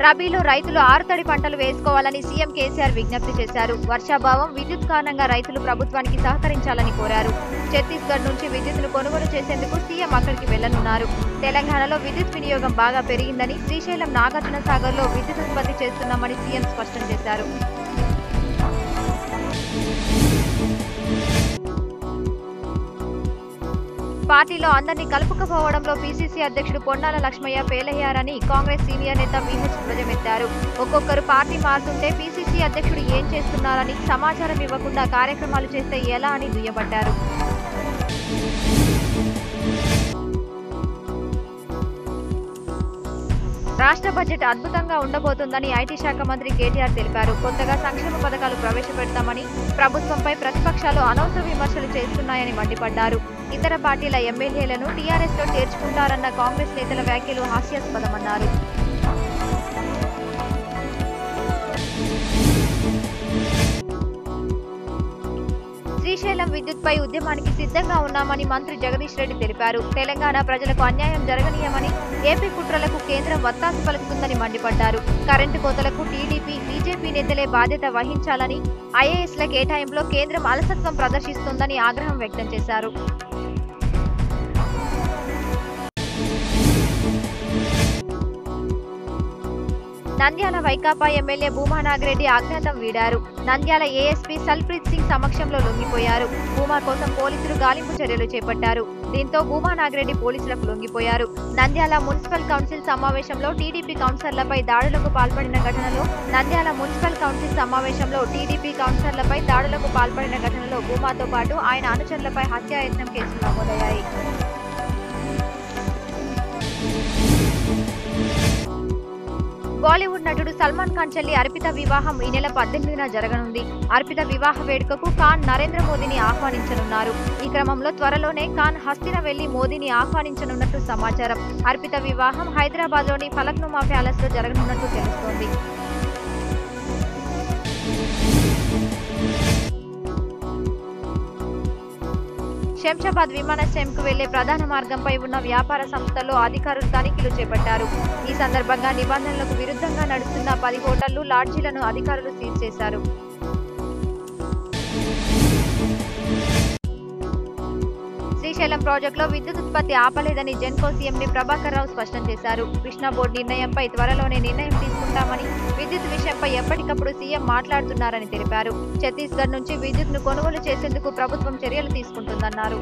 రబీలో రైతులు ఆరుతడి పంటలు వేసుకోవాలని సీఎం కేసీఆర్ విజ్ఞప్తి చేశారు. వర్షాభావం, విద్యుత్ కారణంగా రైతులు ప్రభుత్వానికి సహకరించాలని కోరారు. ఛత్తీస్గఢ్ నుంచి విద్యుత్తును కొనుగోలు చేసేందుకు సీఎం అక్కడికి వెళ్లనున్నారు. తెలంగాణలో విద్యుత్ వినియోగం బాగా పెరిగిందని, శ్రీశైలం, నాగార్జున సాగర్లో విద్యుత్ ఉత్పత్తి చేస్తున్నామని సీఎం స్పష్టం చేశారు. పార్టీలో అందరినీ కలుపుకపోవడంలో పీసీసీ అధ్యక్షుడు పొన్నాల లక్ష్మయ్య ఫెయిలయ్యారని కాంగ్రెస్ సీనియర్ నేత వీహెచ్ ధ్వజమెత్తారు. ఒక్కొక్కరు పార్టీ మారుతుంటే పీసీసీ అధ్యక్షుడు ఏం చేస్తున్నారని, సమాచారం ఇవ్వకుండా కార్యక్రమాలు చేస్తే ఎలా అని దుయ్యబట్టారు. రాష్ట్ర బడ్జెట్ అద్భుతంగా ఉండబోతుందని ఐటీ శాఖ మంత్రి కేటీఆర్ తెలిపారు. కొత్తగా సంక్షేమ పథకాలు ప్రవేశపెడతామని, ప్రభుత్వంపై ప్రతిపక్షాలు అనవసర విమర్శలు చేస్తున్నాయని మండిపడ్డారు. ఇతర పార్టీల ఎమ్మెల్యేలను టీఆర్ఎస్ లో చేర్చుకుంటారన్న కాంగ్రెస్ నేతల వ్యాఖ్యలు హాస్యాస్పదమన్నారు. శ్రీశైలం విద్యుత్పై ఉద్యమానికి సిద్ధంగా ఉన్నామని మంత్రి జగదీష్ రెడ్డి తెలిపారు. తెలంగాణ ప్రజలకు అన్యాయం జరగనీయమని, ఏపీ కుట్రలకు కేంద్రం వత్తాసు పలుకుతుందని మండిపడ్డారు. కరెంటు కోతలకు టీడీపీ, బీజేపీ నేతలే బాధ్యత వహించాలని, ఐఏఎస్ల కేటాయింపులో కేంద్రం అలసత్వం ప్రదర్శిస్తోందని ఆగ్రహం వ్యక్తం చేశారు. నంద్యాల వైకాపా ఎమ్మెల్యే భూమా నాగిరెడ్డి అజ్ఞాతం వీడారు. నంద్యాల ఏఎస్పీ సల్ప్రీత్ సింగ్ సమక్షంలో లొంగిపోయారు. భూమా కోసం పోలీసులు గాలింపు చర్యలు చేపట్టారు. దీంతో భూమా నాగిరెడ్డి పోలీసులకు లొంగిపోయారు. నంద్యాల మున్సిపల్ కౌన్సిల్ సమావేశంలో టీడీపీ కౌన్సిలర్లపై దాడులకు పాల్పడిన ఘటనలో భూమాతో పాటు ఆయన అనుచరులపై హత్యాయత్నం కేసులు నమోదయ్యాయి. బాలీవుడ్ నటుడు సల్మాన్ ఖాన్ చెల్లి అర్పిత వివాహం ఈ నెల 18న జరగనుంది. అర్పిత వివాహ వేడుకకు ఖాన్ నరేంద్ర మోదీని ఆహ్వానించనున్నారు. ఈ క్రమంలో త్వరలోనే ఖాన్ హస్తిన వెళ్లి మోదీని ఆహ్వానించనున్నట్టు సమాచారం. అర్పిత వివాహం హైదరాబాద్లోని ఫలక్నుమా ప్యాలెస్ లో జరగనున్నట్టు తెలుస్తోంది. శంషాబాద్ విమానాశ్రయంకు వెళ్లే ప్రధాన మార్గంపై ఉన్న వ్యాపార సంస్థల్లో అధికారులు తనిఖీలు చేపట్టారు. ఈ సందర్భంగా నిబంధనలకు విరుద్ధంగా నడుస్తున్న 10 హోటళ్లు, లాడ్జీలను అధికారులు సీజ్ చేశారు. శ్రీశైలం ప్రాజెక్టులో విద్యుత్ ఉత్పత్తి ఆపలేదని జెన్కో సీఎండీ ప్రభాకర్ రావు స్పష్టం చేశారు. కృష్ణా బోర్డు నిర్ణయంపై త్వరలోనే నిర్ణయం తీసుకుంటామని, విద్యుత్ విషయంపై ఎప్పటికప్పుడు సీఎం మాట్లాడుతున్నారని తెలిపారు. ఛత్తీస్గఢ్ నుంచి విద్యుత్ను కొనుగోలు చేసేందుకు ప్రభుత్వం చర్యలు తీసుకుంటుందన్నారు.